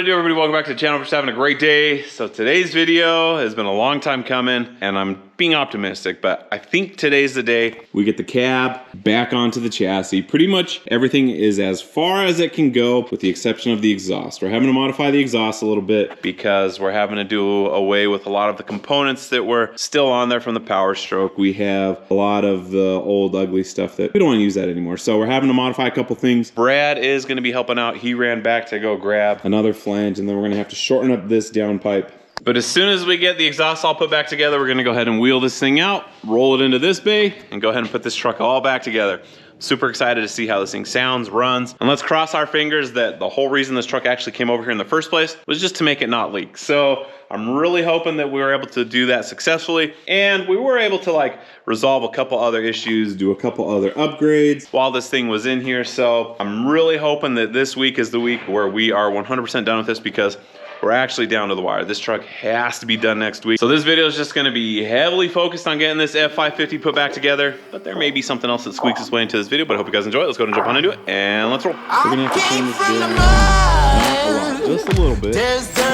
it do, everybody? Welcome back to the channel. We're just having a great day. So today's video has been a long time coming, and I'm being optimistic, but I think today's the day we get the cab back onto the chassis. Pretty much everything is as far as it can go, with the exception of the exhaust. We're having to modify the exhaust a little bit because we're having to do away with a lot of the components that were still on there from the Power Stroke. We have a lot of the old ugly stuff that we don't want to use that anymore. So we're having to modify a couple things. Brad is going to be helping out. He ran back to go grab another flange, and then we're going to have to shorten up this downpipe. But as soon as we get the exhaust all put back together, we're gonna go ahead and wheel this thing out, roll it into this bay, and go ahead and put this truck all back together. Super excited to see how this thing sounds, runs, and let's cross our fingers that the whole reason this truck actually came over here in the first place was just to make it not leak. So I'm really hoping that we were able to do that successfully, and we were able to resolve a couple other issues, do a couple other upgrades while this thing was in here. So I'm really hoping that this week is the week where we are 100% done with this, because we're actually down to the wire. This truck has to be done next week. So this video is just gonna be heavily focused on getting this F550 put back together, but there may be something else that squeaks its way into this video, but I hope you guys enjoy it. Let's go and jump on into it, and let's roll. We're gonna have to turn this down not a lot, just a little bit. Let's roll.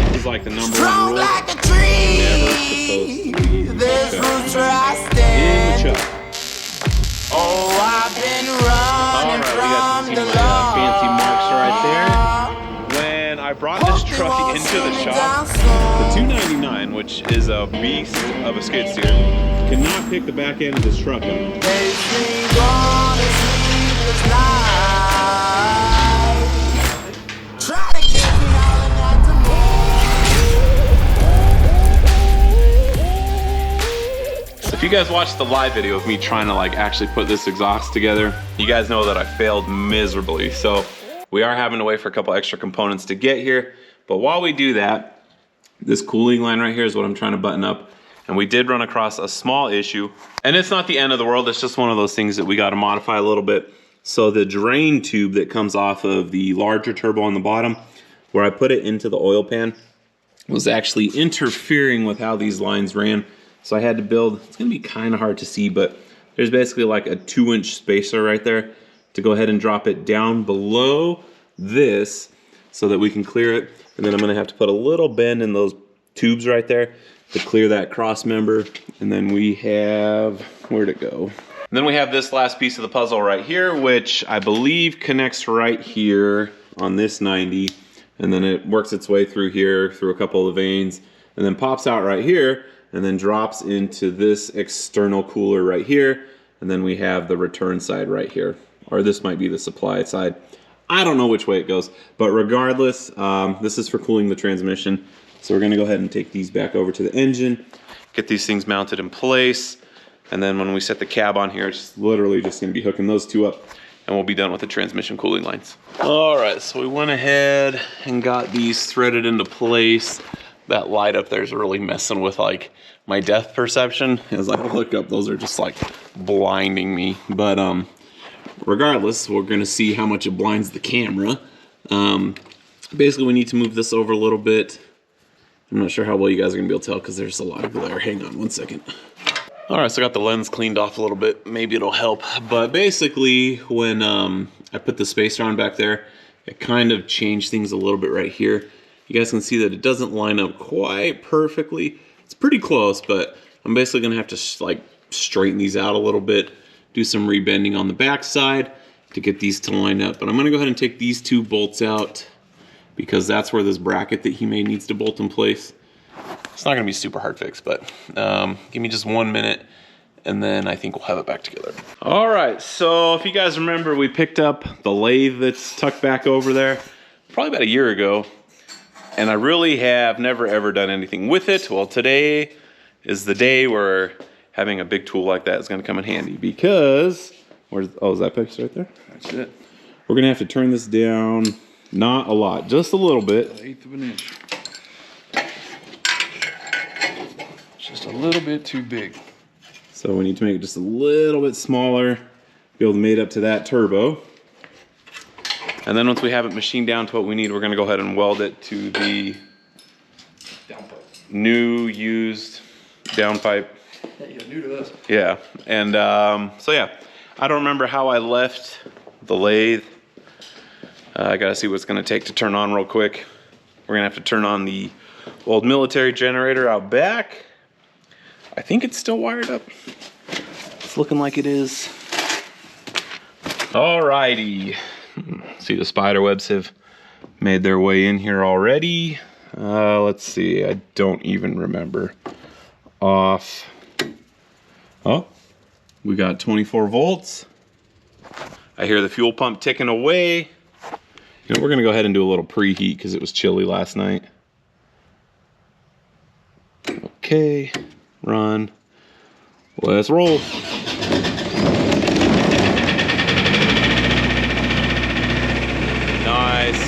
This is like the number one rule. Never supposed to be in the chuck. Oh, I've been running from the Lord. Fancy marks right there. When I brought this truck into the shop, the 299, which is a beast of a skid steer, cannot pick the back end of this truck up. If you guys watched the live video of me trying to actually put this exhaust together, you guys know that I failed miserably. So we are having to wait for a couple extra components to get here. But while we do that, this cooling line right here is what I'm trying to button up. And we did run across a small issue, and it's not the end of the world. It's just one of those things that we got to modify a little bit. So the drain tube that comes off of the larger turbo on the bottom, where I put it into the oil pan, was actually interfering with how these lines ran. So I had to build, it's gonna be kind of hard to see, but there's basically like a 2-inch spacer right there to go ahead and drop it down below this so that we can clear it. And then I'm gonna have to put a little bend in those tubes right there to clear that cross member. And then we have, where'd it go? And then we have this last piece of the puzzle right here, which I believe connects right here on this 90. And then it works its way through here, through a couple of veins, and then pops out right here, and then drops into this external cooler right here. And then we have the return side right here. Or this might be the supply side. I don't know which way it goes, but regardless, this is for cooling the transmission. So we're gonna go ahead and take these back over to the engine, get these things mounted in place. And then when we set the cab on here, it's literally just gonna be hooking those two up, and we'll be done with the transmission cooling lines. All right, so we went ahead and got these threaded into place. That light up there is really messing with my depth perception. As I look up, those are just blinding me. But regardless, we're gonna see how much it blinds the camera. Basically, we need to move this over a little bit. I'm not sure how well you guys are gonna be able to tell because there's a lot of glare. Hang on one second. All right, so I got the lens cleaned off a little bit. Maybe it'll help. But basically, when I put the spacer on back there, it kind of changed things a little bit right here. You guys can see that it doesn't line up quite perfectly. It's pretty close, but I'm basically gonna have to straighten these out a little bit, do some rebending on the back side to get these to line up. But I'm gonna go ahead and take these two bolts out because that's where this bracket that he made needs to bolt in place. It's not gonna be super hard fix, but give me just 1 minute and then I think we'll have it back together. All right, so if you guys remember, we picked up the lathe that's tucked back over there probably about a year ago. And I really have never ever done anything with it. Well, today is the day where having a big tool like that is gonna come in handy, because, oh, is that picture right there? That's it. We're gonna have to turn this down, not a lot, just a little bit. 1/8 of an inch. It's just a little bit too big. So we need to make it just a little bit smaller, be able to mate up to that turbo. And then once we have it machined down to what we need, we're gonna go ahead and weld it to the new used downpipe. Yeah, new to this. Yeah, and so yeah, I don't remember how I left the lathe I gotta see what it's gonna take to turn on real quick. We're gonna have to turn on the old military generator out back. I think it's still wired up. It's looking like it is. Alrighty. See, the spider webs have made their way in here already. Let's see, I don't even remember. Off. Oh, we got 24 volts. I hear the fuel pump ticking away. You know, we're gonna go ahead and do a little preheat because it was chilly last night. Okay, run. Let's roll. Nice.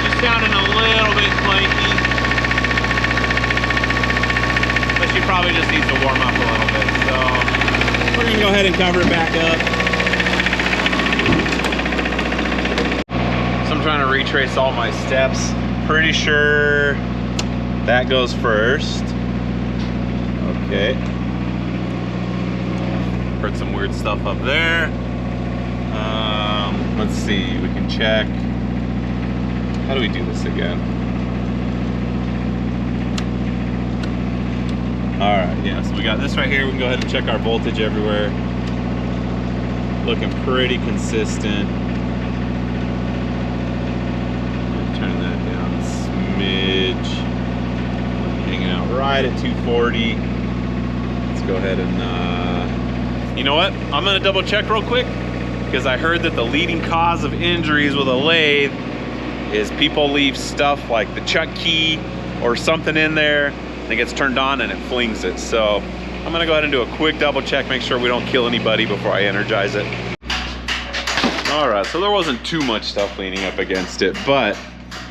Just sounding a little bit flaky. But she probably just needs to warm up a little bit. So we're gonna go ahead and cover it back up. So I'm trying to retrace all my steps. Pretty sure that goes first. Okay. Heard some weird stuff up there. Let's see, we can check. How do we do this again? All right, yeah, so we got this right here. We can go ahead and check our voltage everywhere. Looking pretty consistent. Turn that down a smidge. Hanging out right at 240. Let's go ahead and, you know what? I'm gonna double check real quick because I heard that the leading cause of injuries with a lathe is people leave stuff like the chuck key or something in there and it gets turned on and it flings it. So I'm gonna go ahead and do a quick double check, make sure we don't kill anybody before I energize it. All right, so there wasn't too much stuff leaning up against it, but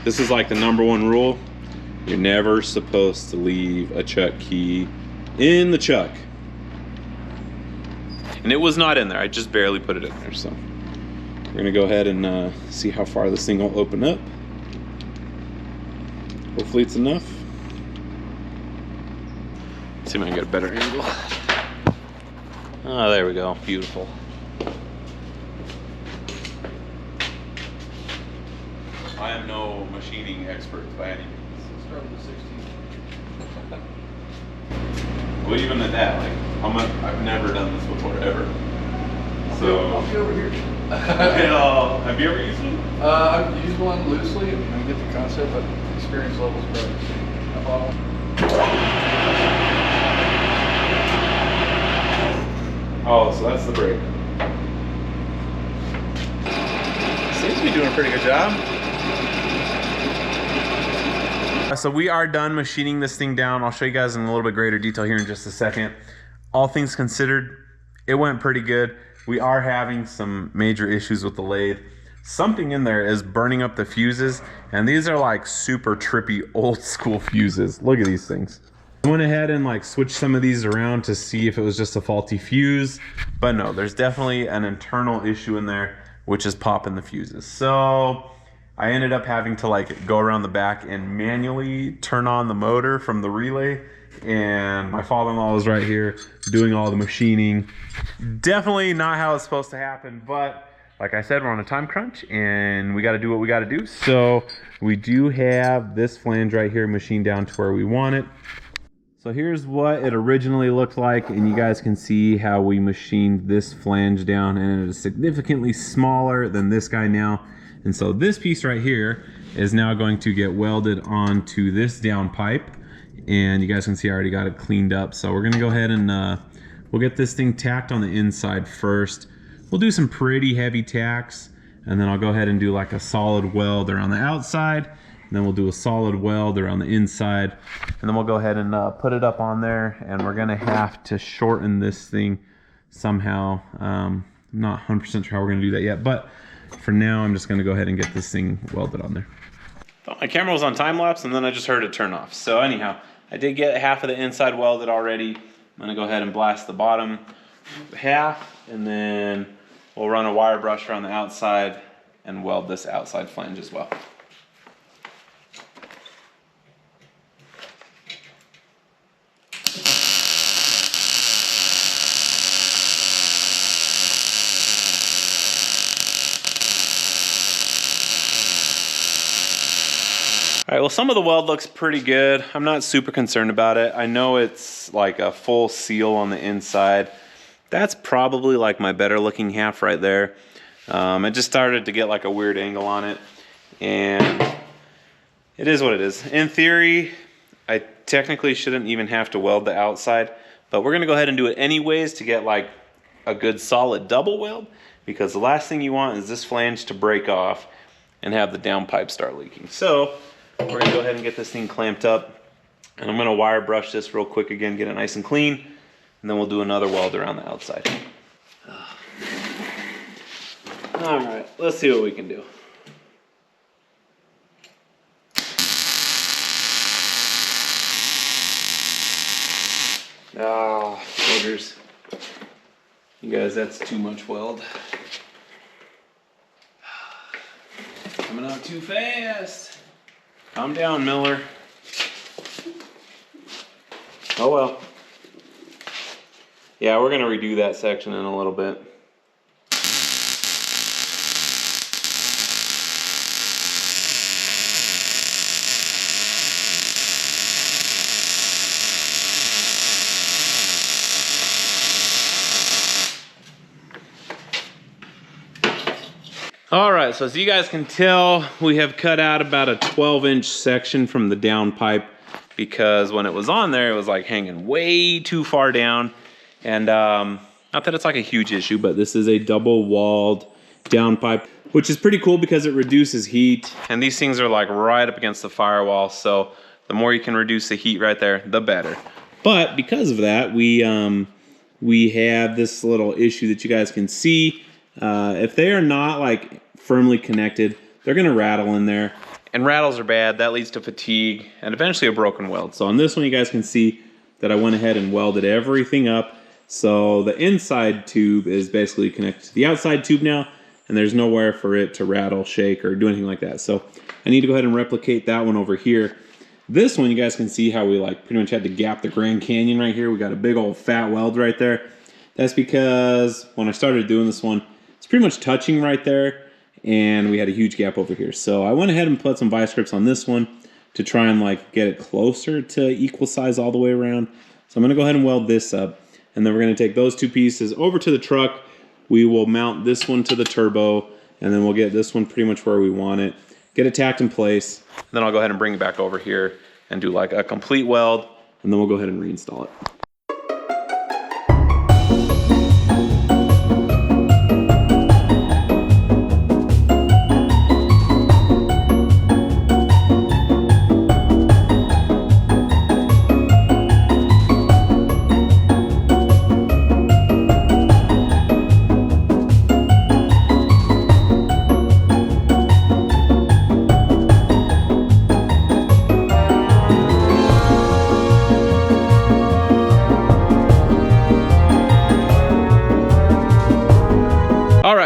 this is like the #1 rule. You're never supposed to leave a chuck key in the chuck. And it was not in there, I just barely put it in there. So we're gonna go ahead and see how far this thing will open up. Hopefully it's enough. Let's see if I can get a better angle. Oh, there we go, beautiful. I am no machining expert by any means. Start with the 16. Well, even at that, like, I've never done this before, ever. So, I'll be over here. have you ever used one? I've used one loosely and I get the concept, but experience level's better. I bought one. Oh, so that's the brake. Seems to be doing a pretty good job. So we are done machining this thing down. I'll show you guys in a little bit greater detail here in just a second. All things considered, it went pretty good. We are having some major issues with the lathe. Something in there is burning up the fuses, and these are like super trippy old school fuses. Look at these things. I went ahead and like switched some of these around to see if it was just a faulty fuse, but no, there's definitely an internal issue in there, which is popping the fuses. So I ended up having to like go around the back and manually turn on the motor from the relay, and my father-in-law was right here doing all the machining. Definitely not how it's supposed to happen, but like I said, we're on a time crunch and we got to do what we got to do. So we do have this flange right here machined down to where we want it. So here's what it originally looked like, and you guys can see how we machined this flange down, and it is significantly smaller than this guy now. And so this piece right here is now going to get welded onto this down pipe, and you guys can see I already got it cleaned up. So we're gonna go ahead and we'll get this thing tacked on the inside first. We'll do some pretty heavy tacks, and then I'll go ahead and do like a solid weld around the outside, and then we'll do a solid weld around the inside, and then we'll go ahead and put it up on there, and we're gonna have to shorten this thing somehow. I'm not 100% sure how we're gonna do that yet, but for now, I'm just gonna go ahead and get this thing welded on there. Thought my camera was on time lapse and then I just heard it turn off. So anyhow, I did get half of the inside welded already. I'm gonna go ahead and blast the bottom half, and then we'll run a wire brush around the outside and weld this outside flange as well. right, well, some of the weld looks pretty good. I'm not super concerned about it. I know it's like a full seal on the inside. That's probably like my better looking half right there. It just started to get like a weird angle on it, and it is what it is. In theory, I technically shouldn't even have to weld the outside, but we're gonna go ahead and do it anyways to get like a good solid double weld, because the last thing you want is this flange to break off and have the downpipe start leaking. So we're gonna go ahead and get this thing clamped up, and I'm gonna wire brush this real quick again, get it nice and clean, and then we'll do another weld around the outside. All right, let's see what we can do. Ah, boogers. You guys, that's too much weld. Coming out too fast. Calm down, Miller. Oh well. Yeah, we're gonna redo that section in a little bit. All right, so as you guys can tell, we have cut out about a 12-inch section from the downpipe, because when it was on there, it was like hanging way too far down. And not that it's like a huge issue, but this is a double-walled downpipe, which is pretty cool because it reduces heat. And these things are like right up against the firewall, so the more you can reduce the heat right there, the better. But because of that, we have this little issue that you guys can see. If they are not like firmly connected, they're gonna rattle in there, and rattles are bad. That leads to fatigue and eventually a broken weld. So on this one, you guys can see that I went ahead and welded everything up. So the inside tube is basically connected to the outside tube now, and there's nowhere for it to rattle, shake, or do anything like that. So I need to go ahead and replicate that one over here. This one, you guys can see how we like pretty much had to gap the Grand Canyon right here. We got a big old fat weld right there. That's because when I started doing this one, it's pretty much touching right there, and we had a huge gap over here. So I went ahead and put some vice grips on this one to try and like get it closer to equal size all the way around. So I'm gonna go ahead and weld this up, and then we're gonna take those two pieces over to the truck. We will mount this one to the turbo, and then we'll get this one pretty much where we want it, get it tacked in place. Then I'll go ahead and bring it back over here and do like a complete weld, and then we'll go ahead and reinstall it.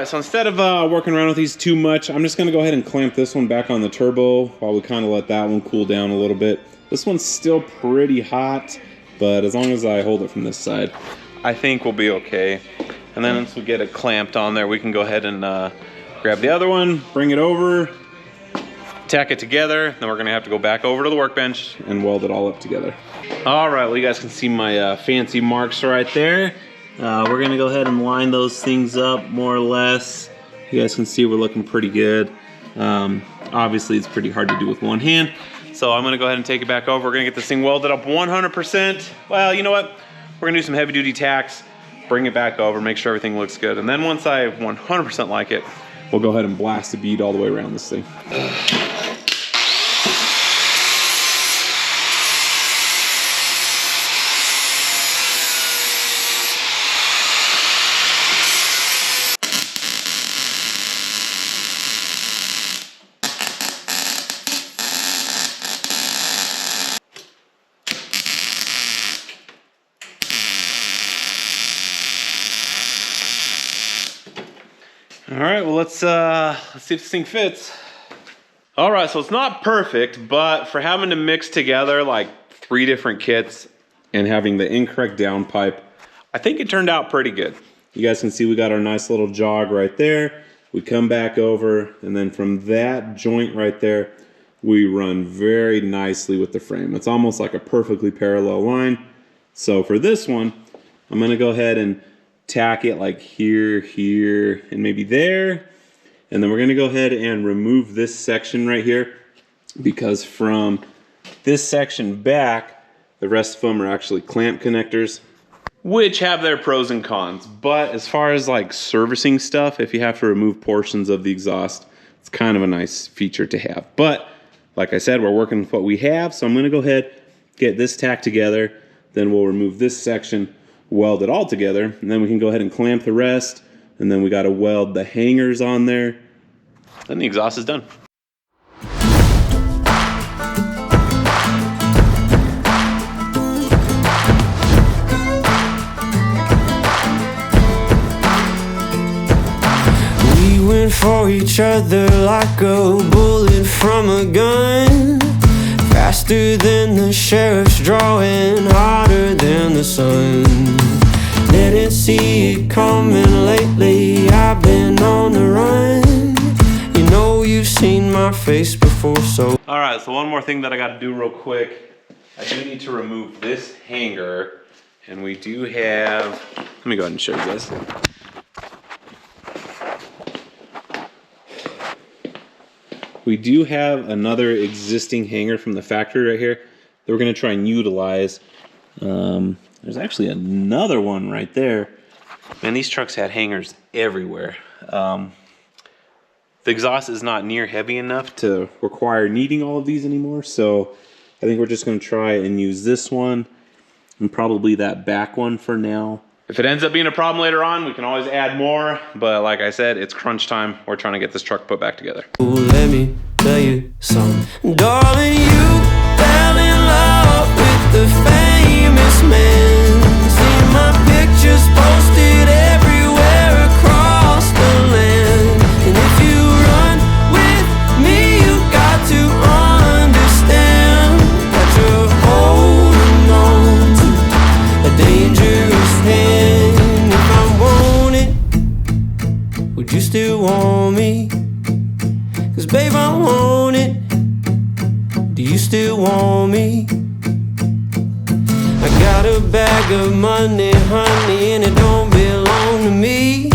So instead of working around with these too much, I'm just gonna go ahead and clamp this one back on the turbo while we kind of let that one cool down a little bit. This one's still pretty hot, but as long as I hold it from this side, I think we'll be okay. And then once we get it clamped on there, we can go ahead and grab the other one, bring it over, tack it together. Then we're gonna have to go back over to the workbench and weld it all up together. All right, well, you guys can see my fancy marks right there. We're gonna go ahead and line those things up more or less. You guys can see we're looking pretty good. Obviously it's pretty hard to do with one hand. So I'm gonna go ahead and take it back over. We're gonna get this thing welded up 100%. Well, you know what? We're gonna do some heavy duty tacks, bring it back over, make sure everything looks good. And then once I 100% like it, we'll go ahead and blast the bead all the way around this thing. All right, well, let's see if this thing fits. All right, so it's not perfect, but for having to mix together like 3 different kits and having the incorrect downpipe, I think it turned out pretty good. You guys can see we got our nice little jog right there. We come back over, and then from that joint right there, we run very nicely with the frame. It's almost like a perfectly parallel line. So for this one, I'm gonna go ahead and tack it like here, here, and maybe there. And then we're gonna go ahead and remove this section right here, because from this section back, the rest of them are actually clamp connectors, which have their pros and cons. But as far as like servicing stuff, if you have to remove portions of the exhaust, it's kind of a nice feature to have. But like I said, we're working with what we have, so I'm gonna go ahead, get this tacked together, then we'll remove this section, weld it all together, and then we can go ahead and clamp the rest, and then we gotta weld the hangers on there. Then the exhaust is done. We went for each other like a bullet from a gun, faster than the sheriff's drawing, hotter than the sun. Didn't see it coming lately, I've been on the run. You know you've seen my face before, so. All right, so one more thing that I gotta do real quick. I do need to remove this hanger, and we do have, let me go ahead and show you guys. We do have another existing hanger from the factory right here that we're gonna try and utilize. There's actually another one right there. Man, these trucks had hangers everywhere. The exhaust is not near heavy enough to require needing all of these anymore, so I think we're just gonna try and use this one and probably that back one for now. If it ends up being a problem later on, we can always add more, but like I said, it's crunch time. We're trying to get this truck put back together. Ooh, let me tell you something. Darling, you fell in love with the famous man. See my pictures posted everywhere across the land. And if you run with me, you got to understand that you're holding on to a dangerous hand. If I want it, would you still want me? 'Cause babe, I want it. Do you still want me? I got a bag of money, honey, and it don't belong to me.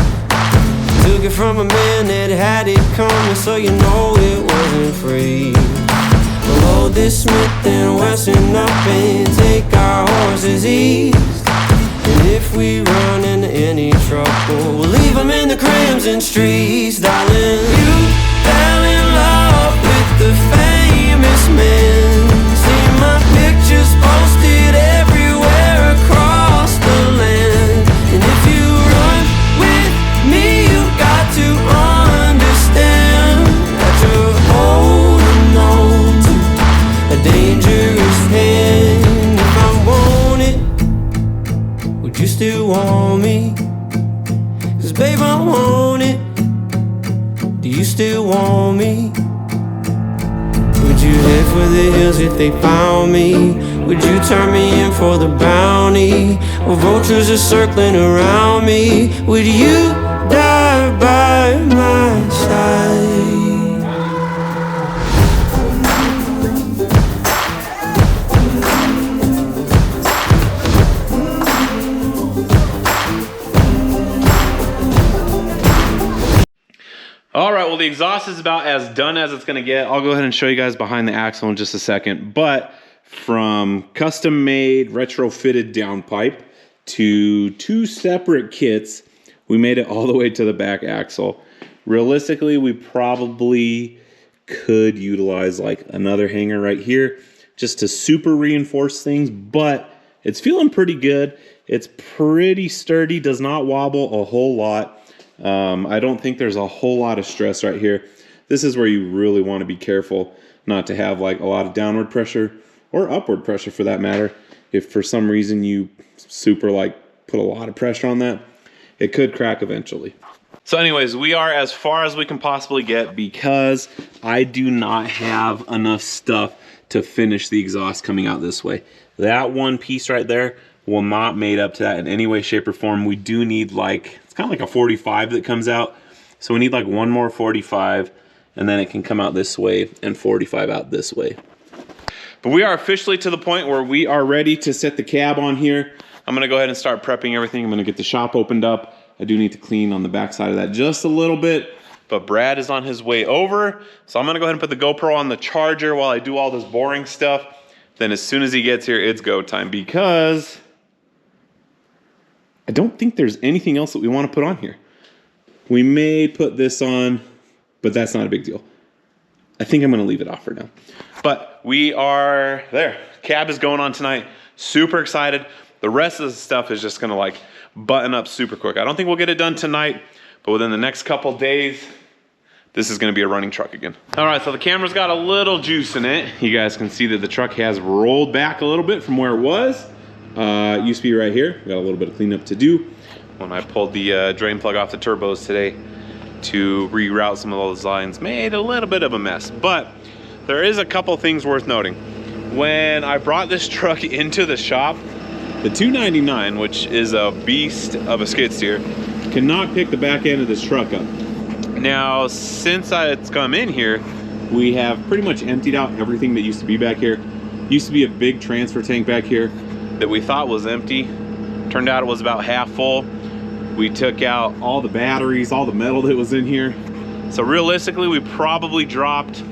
Took it from a man that had it coming, so you know it wasn't free. We'll load this Smith and Wesson up and take our horses east. And if we run into any trouble, we'll leave them in the crimson streets. Darling, you fell in love with the famous man. See my pictures posted everywhere across the land. And if you run with me, you got to understand that you're holding on to a dangerous hand. If I want it, would you still want me? 'Cause babe, I want it. Do you still want me? Would you head for the hills if they found me? Would you turn me in for the bounty? Or vultures are circling around me? Would you die by my side? All right, well, the exhaust is about as done as it's gonna get. I'll go ahead and show you guys behind the axle in just a second. But from custom made retrofitted downpipe to two separate kits, we made it all the way to the back axle. Realistically, we probably could utilize like another hanger right here just to super reinforce things, but it's feeling pretty good. It's pretty sturdy, does not wobble a whole lot. I don't think there's a whole lot of stress right here. This is where you really want to be careful not to have like a lot of downward pressure or upward pressure for that matter. If for some reason you super like put a lot of pressure on that, it could crack eventually. So anyways, we are as far as we can possibly get because I do not have enough stuff to finish the exhaust coming out this way. That one piece right there will not mate up to that in any way, shape, or form. We do need like, it's kind of like a 45 that comes out. So we need like one more 45 and then it can come out this way and 45 out this way. But we are officially to the point where we are ready to set the cab on here. I'm gonna go ahead and start prepping everything. I'm gonna get the shop opened up. I do need to clean on the back side of that just a little bit, but Brad is on his way over. So I'm gonna go ahead and put the GoPro on the charger while I do all this boring stuff. Then as soon as he gets here, it's go time, because I don't think there's anything else that we wanna put on here. We may put this on, but that's not a big deal. I think I'm gonna leave it off for now. But we are there. Cab is going on tonight. Super excited. The rest of the stuff is just gonna like button up super quick. I don't think we'll get it done tonight, but within the next couple days, this is gonna be a running truck again. All right, so the camera's got a little juice in it. You guys can see that the truck has rolled back a little bit from where it was. It used to be right here. We got a little bit of cleanup to do. When I pulled the drain plug off the turbos today to reroute some of those lines, made a little bit of a mess. But there is a couple things worth noting. When I brought this truck into the shop, the 299, which is a beast of a skid steer, cannot pick the back end of this truck up. Now, since it's come in here, we have pretty much emptied out everything that used to be back here. Used to be a big transfer tank back here that we thought was empty. Turned out it was about half full. We took out all the batteries, all the metal that was in here. So realistically, we probably dropped,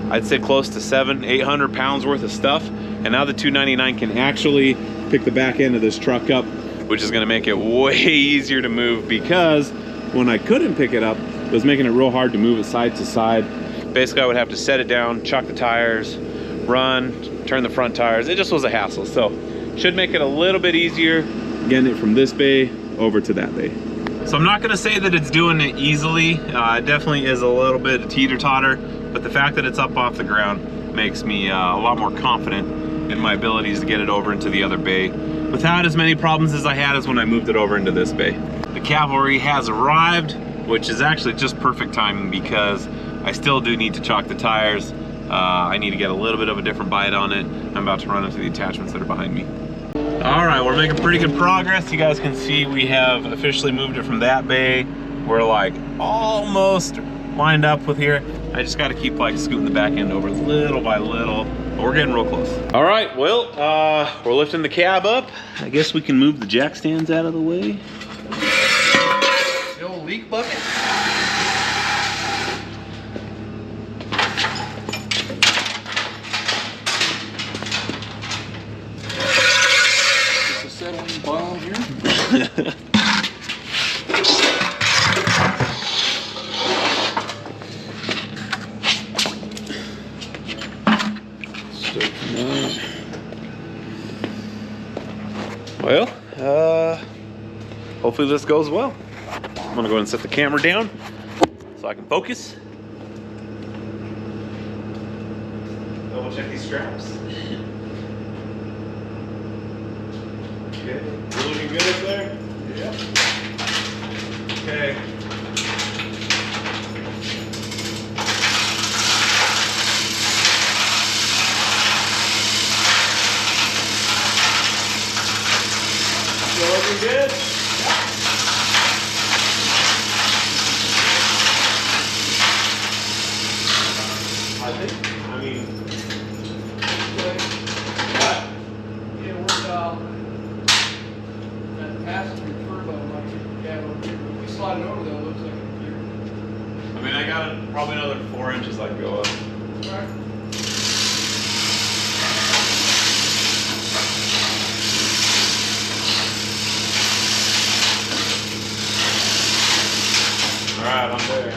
I'd say close to 700-800 pounds worth of stuff. And now the 299 can actually pick the back end of this truck up, which is gonna make it way easier to move, because when I couldn't pick it up, it was making it real hard to move it side to side. Basically, I would have to set it down, chuck the tires, run, turn the front tires. It just was a hassle. So should make it a little bit easier getting it from this bay over to that bay. So I'm not gonna say that it's doing it easily. It definitely is a little bit of teeter-totter, but the fact that it's up off the ground makes me a lot more confident in my abilities to get it over into the other bay without as many problems as I had as when I moved it over into this bay. The cavalry has arrived, which is actually just perfect timing, because I still do need to chalk the tires. I need to get a little bit of a different bite on it. I'm about to run into the attachments that are behind me. All right, we're making pretty good progress. You guys can see we have officially moved it from that bay. We're like almost lined up with here. I just got to keep like scooting the back end over little by little, but we're getting real close. All right, well, we're lifting the cab up. I guess we can move the jack stands out of the way. The old leak bucket. Settling bomb here. Well, hopefully this goes well. I'm gonna go ahead and set the camera down so I can focus. Double check these straps. Okay, we're looking good up there? Yeah. Okay. Still looking good? I mean, That passenger turbo might get the cab over here. If we slide it over though, it looks like a gear. I mean, I got probably another 4 inches I can go up. Right. All right, I'm there.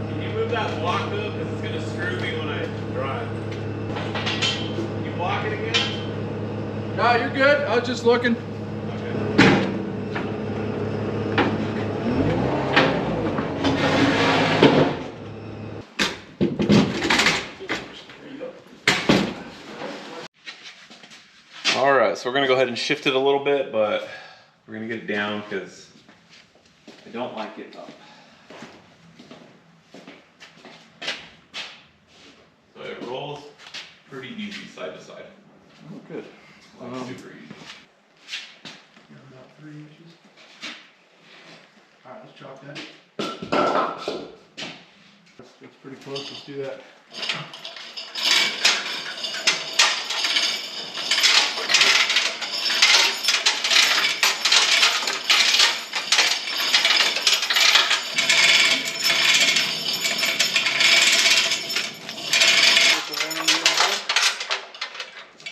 Can you move that block up? Because it's going to screw me when I drive. Can you block it again? No, you're good. I was just looking. All right, so we're gonna go ahead and shift it a little bit, but we're gonna get it down because I don't like it up. So it rolls pretty easy side to side. Oh, good. Like super easy. 3 inches. All right, let's chop that. That's pretty close. Let's do that.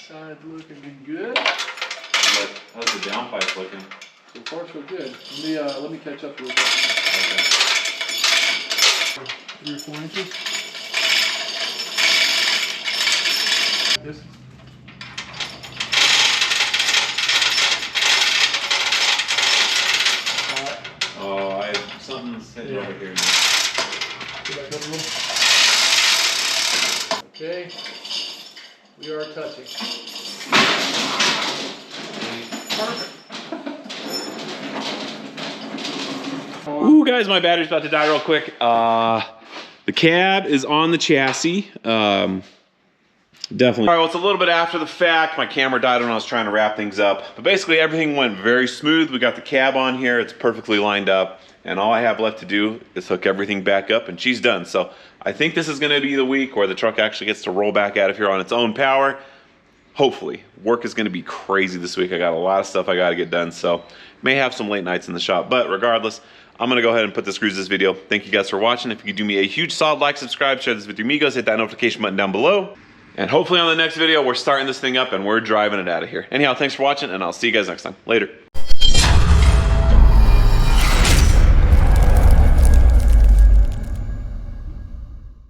Side looking good. How's the downpipe looking? So far, so good. Let me catch up a little bit. Okay. 3 or 4 inches. This. Oh, something's hitting over here. Get back up a little. Okay. We are touching. Perfect. Ooh, guys, my battery's about to die real quick. The cab is on the chassis. Definitely. All right, well, it's a little bit after the fact. My camera died when I was trying to wrap things up. But basically, everything went very smooth. We got the cab on here. It's perfectly lined up. And all I have left to do is hook everything back up, and she's done. So I think this is going to be the week where the truck actually gets to roll back out of here on its own power. Hopefully. Work is going to be crazy this week. I got a lot of stuff I got to get done. So may have some late nights in the shop. But regardless, I'm going to go ahead and put this cruise this video. Thank you guys for watching. If you could do me a huge solid like, subscribe, share this with your amigos, hit that notification button down below. And hopefully on the next video, we're starting this thing up and we're driving it out of here. Anyhow, thanks for watching, and I'll see you guys next time. Later.